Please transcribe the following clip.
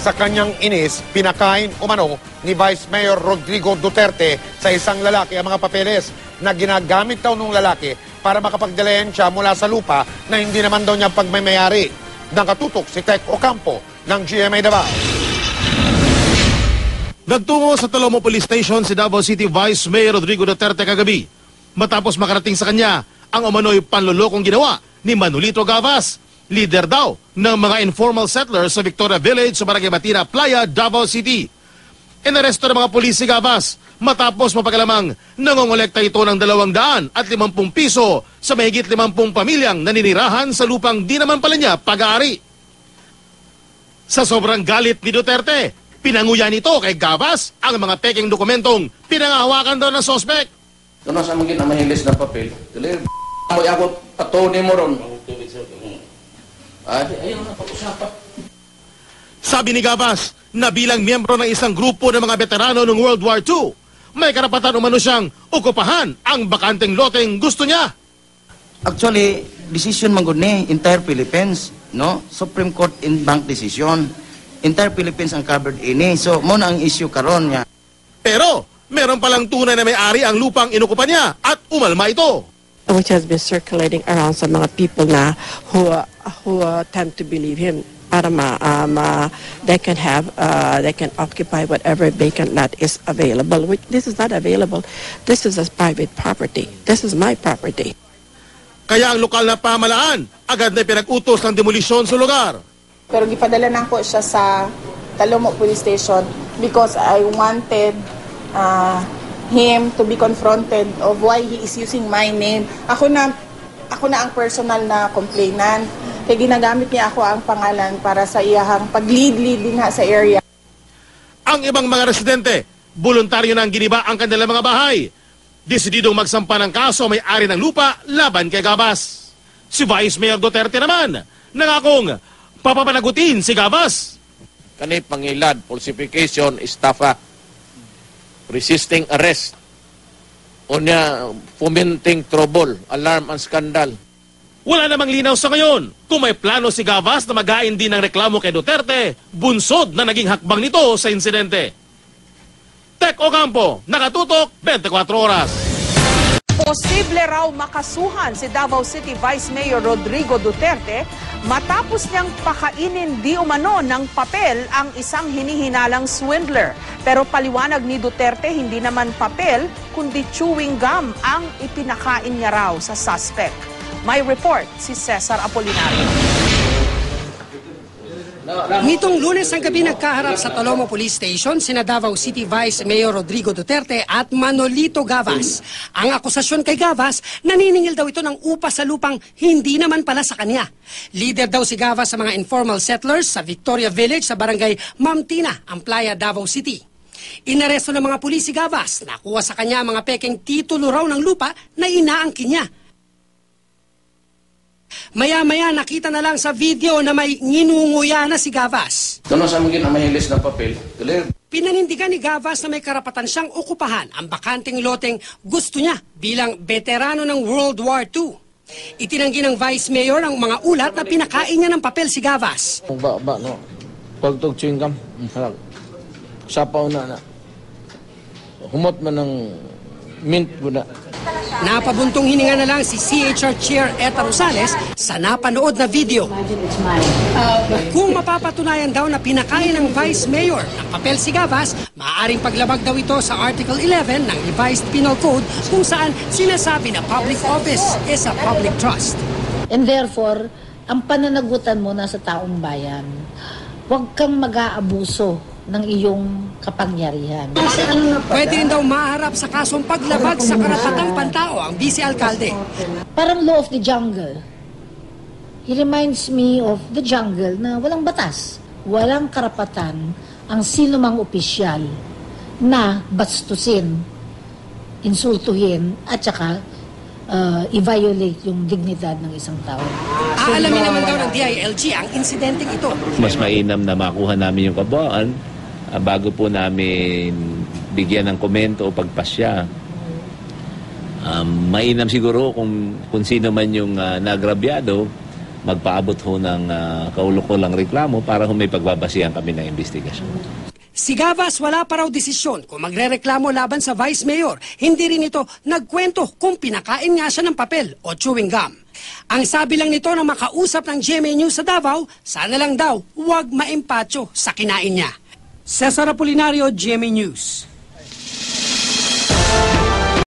sa kanyang inis, pinakain umano ni Vice Mayor Rodrigo Duterte sa isang lalaki ang mga papeles na ginagamit daw ng lalaki para makapagdalayan siya mula sa lupa na hindi naman daw niya pagmamayari. Nakatutok si Tech Ocampo ng GMA Davao. Nagtungo sa Talomo Police Station si Davao City Vice Mayor Rodrigo Duterte kagabi matapos makarating sa kanya ang umano'y panlolokong ginawa ni Manolito Gavas, leader daw ng mga informal settlers sa Victoria Village sa Barangay Matira, Playa, Davao City. Inaresto ng mga pulis si Gavas matapos mapagalamang nangongolekta ito ng 250 piso sa mahigit 50 pamilyang naninirahan sa lupang di naman pala niya pag-aari. Sa sobrang galit ni Duterte, pinanguya nito kay Gavas ang mga peking dokumentong pinangahawakan daw ng sospek. Doon sa mga mahilis na papel, mo ako patuni mo ron. Ayun na pag-usapan. Sabi ni Gavas na bilang miyembro ng isang grupo ng mga veterano ng World War II, may karapatan umano siyang okupahan ang bakanteng loteng gusto niya. Actually, decision man gud ni entire Philippines, no? Supreme Court in bank decision. Entire Philippines ang covered ini. So, mo na ang issue karon niya. Pero, meron palang tunay na may-ari ang lupang inukupan niya at umalma ito. Which has been circulating around sa mga people na who tend to believe him para they can occupy whatever vacant lot is available. Which this is not available. This is a private property. This is my property. Kaya ang lokal na pamahalaan agad na pinag-utos ng demolisyon sa lugar. Pero gipadala na ko siya sa Talomo Police Station because I wanted him to be confronted of why he is using my name. Ako na ang personal na complainant. Kaya ginagamit niya ako ang pangalan para sa iyahang pag-lead din sa area. Ang ibang mga residente, voluntaryo na ang giniba ang kanilang mga bahay. Desididong magsampa ng kaso may-ari ng lupa laban kay Gavas. Si Vice Mayor Duterte naman, nangakong papapanagutin si Gavas. Kani pangilad, falsification, estafa, resisting arrest, unya fomenting trouble, alarm and scandal. Wala namang linaw sa ngayon kung may plano si Gavas na magain din ng reklamo kay Duterte, bunsod na naging hakbang nito sa insidente. Tech Ocampo, nakatutok 24 oras. Posible raw makasuhan si Davao City Vice Mayor Rodrigo Duterte matapos niyang pakainin di umano ng papel ang isang hinihinalang swindler. Pero paliwanag ni Duterte, hindi naman papel kundi chewing gum ang ipinakain niya raw sa suspect. May report si Cesar Apolinario. Nitong Lunes ang gabi nagkaharap sa Talomo Police Station sina Davao City Vice Mayor Rodrigo Duterte at Manolito Gavas. Ang akusasyon kay Gavas, naniningil daw ito ng upa sa lupang hindi naman pala sa kanya. Leader daw si Gavas sa mga informal settlers sa Victoria Village sa barangay Mamtina, ang Playa, Davao City. Inaresto ng mga pulis si Gavas, nakuha sa kanya mga peking titulo raw ng lupa na inaangkin niya. Maya-maya nakita na lang sa video na may nginunguya na si Gavas. Doon sa mga mahilis na papel, Pinanindigan ni Gavas na may karapatan siyang okupahan ang bakanteng loteng gusto niya bilang veterano ng World War II. Itinanggi ng Vice Mayor ang mga ulat na pinakain niya ng papel si Gavas. no. Pagtog chewing gum, sapaw na. Humot man ng mint na. Napabuntong hininga na lang si CHR Chair Eta Rosales sa napanood na video. Kung mapapatunayan daw na pinakain ng Vice Mayor ng papel si Gavas, maaaring paglabag daw ito sa Article 11 ng Revised Penal Code kung saan sinasabi na public office is a public trust. And therefore, ang pananagutan mo nasa taong bayan, huwag kang mag-aabuso ng iyong kapangyarihan. Pwede rin daw maharap sa kasong paglabag sa karapatang pantao ang vice-alkalde. Parang law of the jungle. He reminds me of the jungle na walang batas. Walang karapatan ang sino mang opisyal na bastusin, insultuhin at saka i-violate yung dignidad ng isang tao. Aalamin naman daw ng DILG ang insidenteng ito. Mas mainam na makuha namin yung kabawaan bago po namin bigyan ng komento o pagpasya. Mainam siguro kung sino man yung nagrabyado magpaabot ho ng kaulukulang reklamo para ho may pagbabasihan kami ng investigasyon. Si Gavas wala pa raw desisyon kung magrereklamo laban sa Vice Mayor. Hindi rin ito nagkwento kung pinakain nga siya ng papel o chewing gum. Ang sabi lang nito na makausap ng GMA News sa Davao, sana lang daw huwag maimpatyo sa kinain niya. Cesar Apolinario, GMA News.